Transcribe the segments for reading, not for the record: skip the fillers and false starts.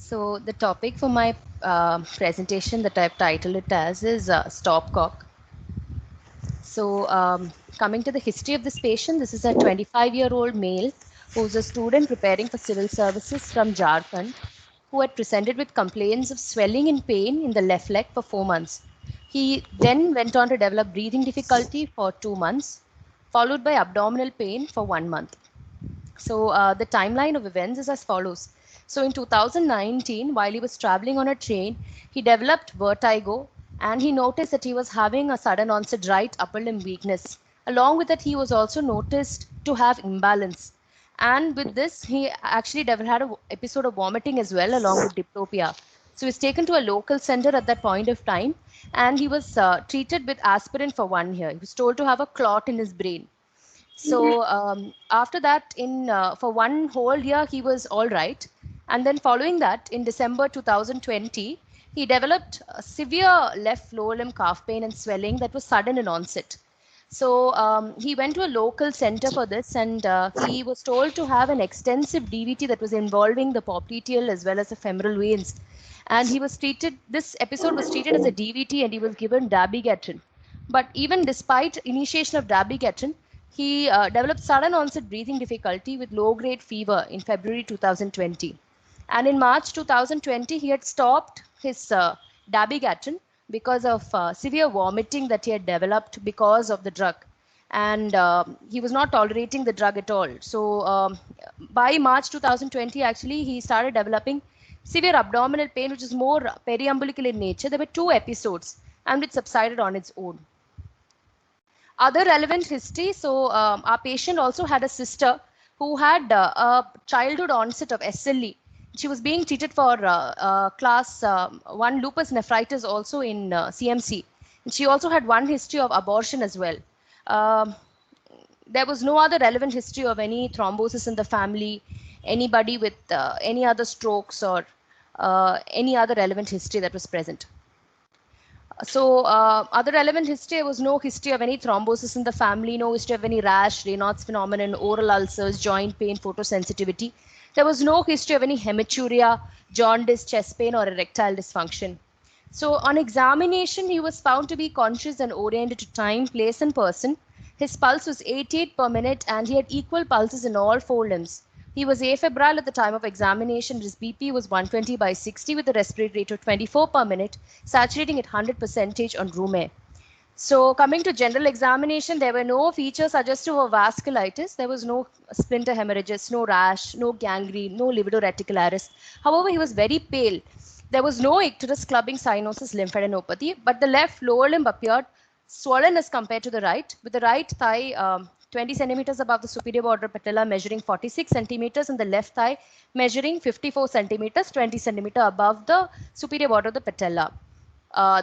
So the topic for my presentation that I've titled it as is Stopcock. So coming to the history of this patient, this is a 25-year-old male who's a student preparing for civil services from Jharkhand who had presented with complaints of swelling and pain in the left leg for 4 months. He then went on to develop breathing difficulty for 2 months, followed by abdominal pain for 1 month. So the timeline of events is as follows. So in 2019, while he was traveling on a train, he developed vertigo and he noticed that he was having a sudden onset right upper limb weakness. Along with that, he was also noticed to have imbalance. And with this, he actually had an episode of vomiting as well, along with diplopia. So he was taken to a local center at that point of time, and he was treated with aspirin for 1 year. He was told to have a clot in his brain. So after that, in for one whole year, he was all right. And then following that, in December 2020, he developed a severe left lower limb calf pain and swelling that was sudden in onset. So he went to a local center for this, and he was told to have an extensive DVT that was involving the popliteal as well as the femoral veins. And he was treated, this episode was treated as a DVT, and he was given dabigatran. But even despite initiation of dabigatran, he developed sudden onset breathing difficulty with low grade fever in February 2020. And in March 2020, he had stopped his dabigatran because of severe vomiting that he had developed because of the drug. And he was not tolerating the drug at all. So by March 2020, actually, he started developing severe abdominal pain, which is more periumbilical in nature. There were 2 episodes, and it subsided on its own. Other relevant history, so our patient also had a sister who had a childhood onset of SLE. She was being treated for class 1 lupus nephritis also in CMC. And she also had one history of abortion as well. There was no other relevant history of any thrombosis in the family, anybody with any other strokes or any other relevant history that was present. So other relevant history, there was no history of any thrombosis in the family, no history of any rash, Raynaud's phenomenon, oral ulcers, joint pain, photosensitivity. There was no history of any hematuria, jaundice, chest pain, or erectile dysfunction. So on examination, he was found to be conscious and oriented to time, place, and person. His pulse was 88 per minute, and he had equal pulses in all 4 limbs. He was afebrile at the time of examination. His BP was 120/60 with a respiratory rate of 24 per minute, saturating at 100% on room air. So coming to general examination, there were no features suggestive of vasculitis. There was no splinter hemorrhages, no rash, no gangrene, no livedo reticularis. However, he was very pale. There was no icterus clubbing cyanosis lymphadenopathy, but the left lower limb appeared swollen as compared to the right, with the right thigh 20 centimeters above the superior border patella measuring 46 centimeters and the left thigh measuring 54 centimeters, 20 centimeter above the superior border of the patella.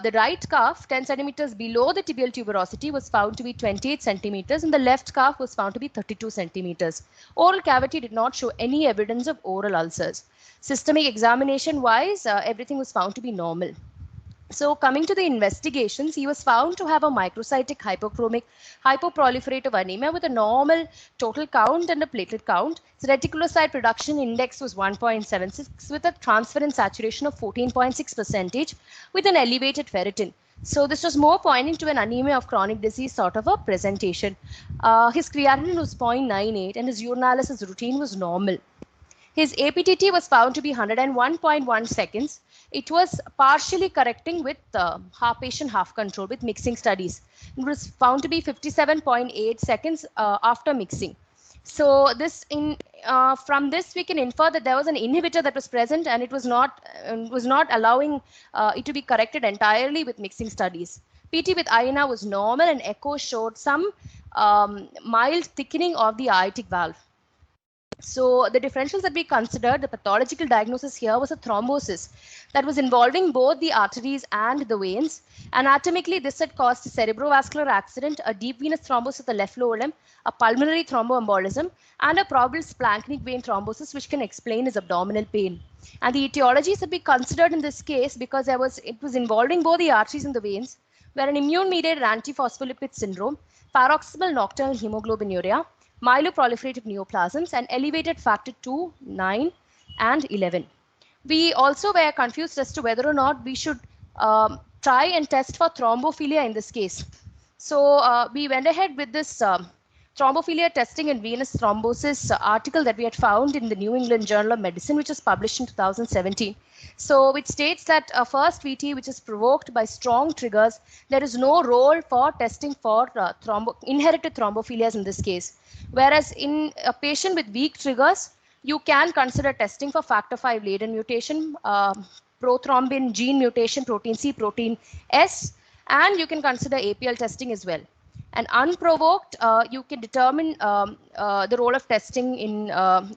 The right calf, 10 centimeters below the tibial tuberosity, was found to be 28 centimeters and the left calf was found to be 32 centimeters. Oral cavity did not show any evidence of oral ulcers. Systemic examination wise, everything was found to be normal. So coming to the investigations, he was found to have a microcytic hypochromic hypoproliferative anemia with a normal total count and a platelet count. His reticulocyte production index was 1.76 with a transferrin saturation of 14.6% with an elevated ferritin. So this was more pointing to an anemia of chronic disease sort of a presentation. His creatinine was 0.98 and his urinalysis routine was normal. His APTT was found to be 101.1 seconds. It was partially correcting with half patient half control with mixing studies. It was found to be 57.8 seconds after mixing. So this from this we can infer that there was an inhibitor that was present and it was not allowing it to be corrected entirely with mixing studies. PT with INR was normal and echo showed some mild thickening of the aortic valve. So the differentials that we considered, the pathological diagnosis here was a thrombosis that was involving both the arteries and the veins. Anatomically, this had caused a cerebrovascular accident, a deep venous thrombosis of the left lower limb, a pulmonary thromboembolism, and a probable splanchnic vein thrombosis, which can explain his abdominal pain. And the etiologies that we considered in this case, because it was involving both the arteries and the veins, were an immune-mediated antiphospholipid syndrome, paroxysmal nocturnal hemoglobinuria, myeloproliferative neoplasms, and elevated factor 2, 9, and 11. We also were confused as to whether or not we should try and test for thrombophilia in this case. So we went ahead with this thrombophilia testing in venous thrombosis article that we had found in the New England Journal of Medicine, which was published in 2017. So which states that a first VT which is provoked by strong triggers, there is no role for testing for inherited thrombophilias in this case. Whereas in a patient with weak triggers, you can consider testing for factor V laden mutation, prothrombin gene mutation, protein C, protein S, and you can consider APL testing as well. And unprovoked, you can determine the role of testing in,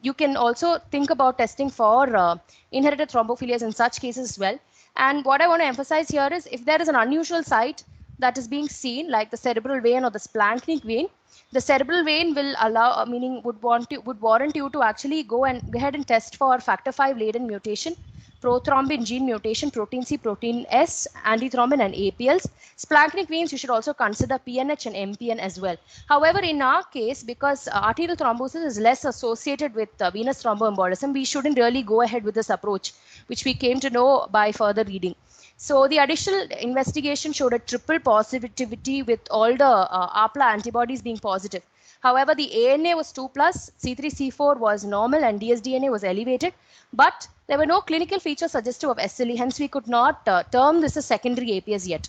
you can also think about testing for inherited thrombophilias in such cases as well. And what I want to emphasize here is if there is an unusual site that is being seen, like the cerebral vein or the splanchnic vein, the cerebral vein will allow, meaning would warrant you to actually go ahead and test for factor V laden mutation, prothrombin gene mutation, protein C, protein S, antithrombin, and APLs. Splanchnic veins, you should also consider PNH and MPN as well. However, in our case, because arterial thrombosis is less associated with venous thromboembolism, we shouldn't really go ahead with this approach, which we came to know by further reading. So the additional investigation showed a triple positivity with all the APLA antibodies being positive. However, the ANA was 2+, C3C4 was normal, and dsDNA was elevated, but there were no clinical features suggestive of SLE, hence we could not term this as secondary APS yet.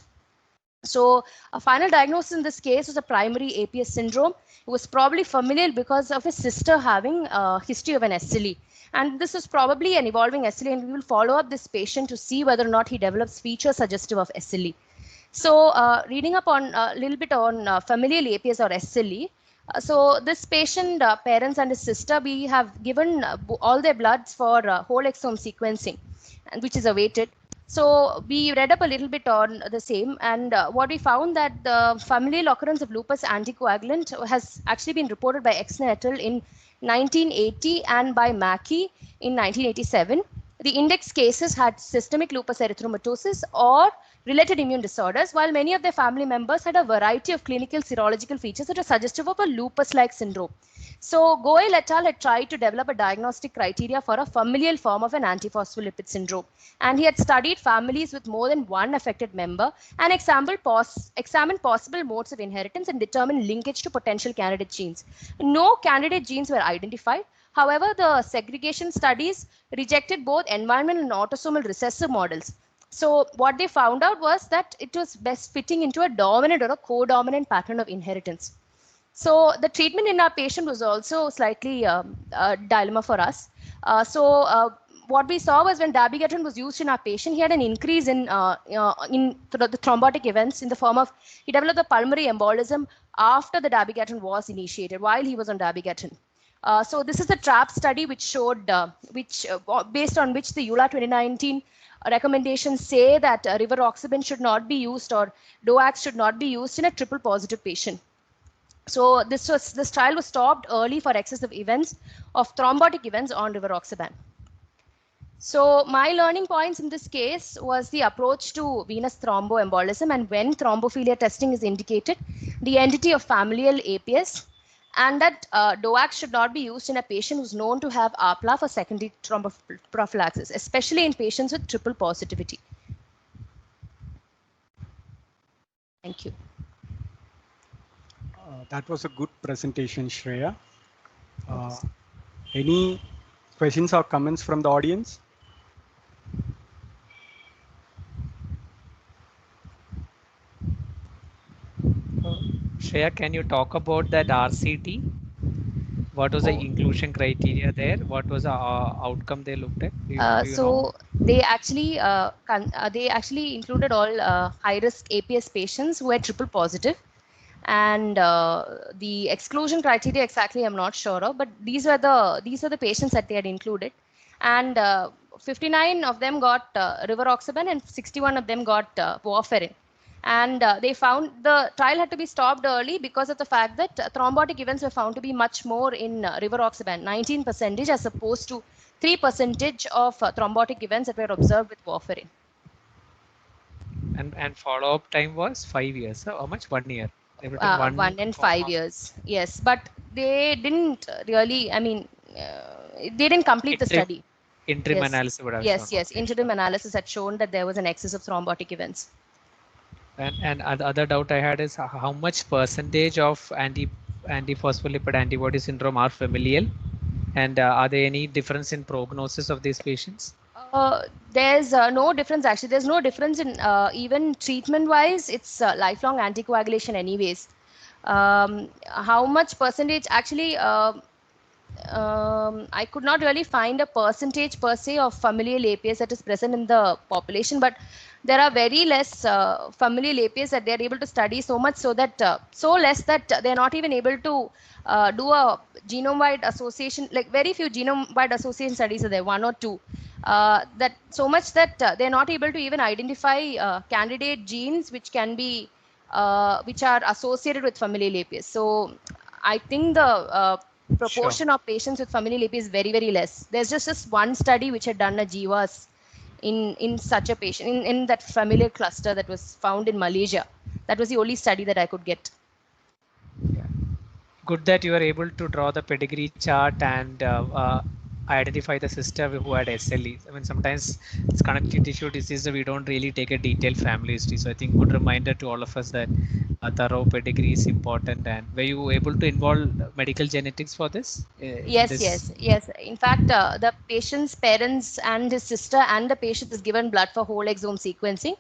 So a final diagnosis in this case was a primary APS syndrome. It was probably familial because of his sister having a history of an SLE. And this is probably an evolving SLE, and we will follow up this patient to see whether or not he develops features suggestive of SLE. So reading up on a little bit on familial APS or SLE. So this patient, parents and his sister, we have given all their bloods for whole exome sequencing, and which is awaited. So we read up a little bit on the same, and what we found that the familial occurrence of lupus anticoagulant has actually been reported by Exner et al. In 1980 and by Mackey in 1987. The index cases had systemic lupus erythematosus or related immune disorders, while many of their family members had a variety of clinical serological features that are suggestive of a lupus-like syndrome. So Goel et al. Had tried to develop a diagnostic criteria for a familial form of an antiphospholipid syndrome. And he had studied families with more than one affected member and examined possible modes of inheritance and determined linkage to potential candidate genes. No candidate genes were identified. However, the segregation studies rejected both environmental and autosomal recessive models. So what they found out was that it was best fitting into a dominant or a co-dominant pattern of inheritance. So the treatment in our patient was also slightly a dilemma for us. What we saw was when dabigatran was used in our patient, he had an increase in the thrombotic events in the form of, he developed a pulmonary embolism after the dabigatran was initiated while he was on dabigatran. So this is the TRAP study which showed, based on which the EULA 2019 recommendations say that rivaroxaban should not be used or DOACs should not be used in a triple positive patient. So this trial was stopped early for excessive events of thrombotic events on rivaroxaban. So my learning points in this case was the approach to venous thromboembolism and when thrombophilia testing is indicated, the entity of familial APS, and that DOACs should not be used in a patient who's known to have APLA for secondary thromboprophylaxis, especially in patients with triple positivity. Thank you. That was a good presentation, Shreya. Any questions or comments from the audience? Shreya, can you talk about that RCT? What was the inclusion criteria there? What was the outcome they looked at? Do you know? They actually included all high-risk APS patients who had triple positive. And the exclusion criteria exactly I'm not sure of, but these are the patients that they had included, and 59 of them got rivaroxaban and 61 of them got warfarin. And they found the trial had to be stopped early because of the fact that thrombotic events were found to be much more in rivaroxaban, 19% as opposed to 3% of thrombotic events that were observed with warfarin. And follow-up time was 5 years. So how much? 1 year. 1 and 5 years, yes, but they didn't really, I mean, they didn't complete the study. interim Yes. analysis would have Yes, shown. yes. Okay. Interim analysis had shown that there was an excess of thrombotic events. And the other doubt I had is how much percentage of antiphospholipid antibody syndrome are familial, and are there any difference in prognosis of these patients? There's no difference actually. There's no difference in even treatment wise. It's lifelong anticoagulation anyways. How much percentage actually? I could not really find a percentage per se of familial APS that is present in the population, but there are very less familial APS that they are able to study, so much so that so less that they're not even able to do a genome-wide association. Like very few genome-wide association studies are there, one or two. That so much that they're not able to even identify candidate genes which can be which are associated with familial APS. So I think the Sure. proportion of patients with familial AP is very, very less. There's just this one study which had done a GWAS in such a patient, in that familial cluster that was found in Malaysia. That was the only study that I could get. Yeah. Good that you are able to draw the pedigree chart and identify the sister who had SLE. I mean, sometimes it's connective tissue disease, we don't really take a detailed family history. So I think good reminder to all of us that a thorough pedigree is important. And were you able to involve medical genetics for this? In Yes, this? yes, yes. In fact, the patient's parents and his sister and the patient is given blood for whole exome sequencing.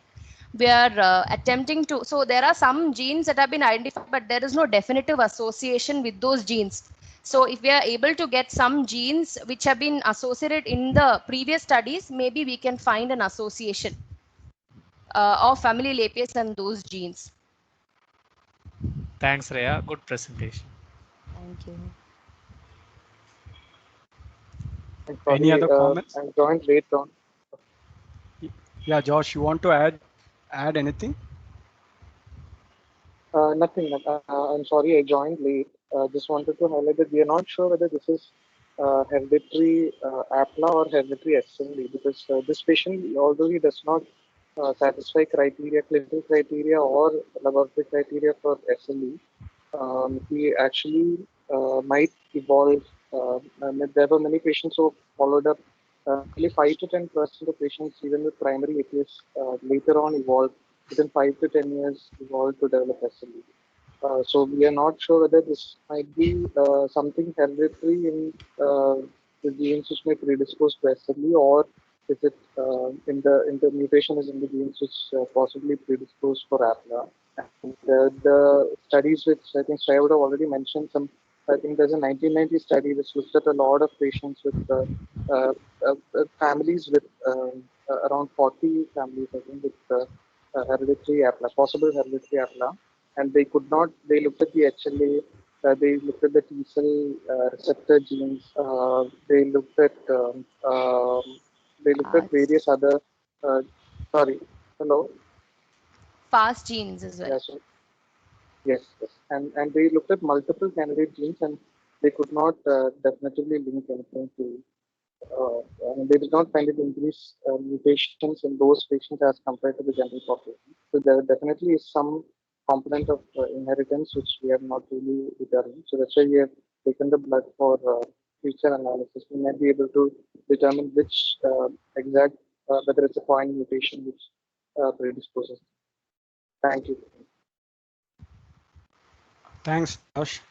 We are attempting to, so there are some genes that have been identified, but there is no definitive association with those genes. So if we are able to get some genes which have been associated in the previous studies, maybe we can find an association of familial APS and those genes. Thanks, Rhea. Good presentation. Thank you. I'm Any sorry, other comments? I joined late on. Yeah, Josh, you want to add anything? Nothing. I'm sorry, I joined late. Just wanted to highlight that we are not sure whether this is hereditary APLA or hereditary SMD, because this patient, although he does not satisfy criteria, clinical criteria or laboratory criteria for SLE, he actually might evolve. And there were many patients who followed up. Only 5 to 10% of patients, even with primary APS, later on evolved within 5 to 10 years evolved to develop SLE. So we are not sure whether this might be something hereditary in the genes which may predispose to SLE, or is it in the mutation is in the genes which possibly predispose for APLA. And the studies which I think Shreya would have already mentioned, I think there's a 1990 study which looked at a lot of patients with families with around 40 families, I think, with hereditary APLA, possible hereditary APLA, and they could not. They looked at the HLA. They looked at the T cell receptor genes. They looked at various other. Uh, sorry, hello. Fast genes as well. Yeah, so yes, yes, and they looked at multiple candidate genes, and they could not definitively link anything to. And they did not find it increase mutations in those patients as compared to the general population. So there definitely is some component of inheritance which we have not really determined. So that's why we have taken the blood for future analysis. We might be able to determine which exact whether it's a point mutation which predisposes. Thank you. Thanks, Josh.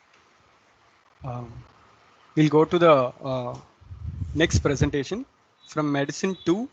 We'll go to the next presentation from Medicine 2,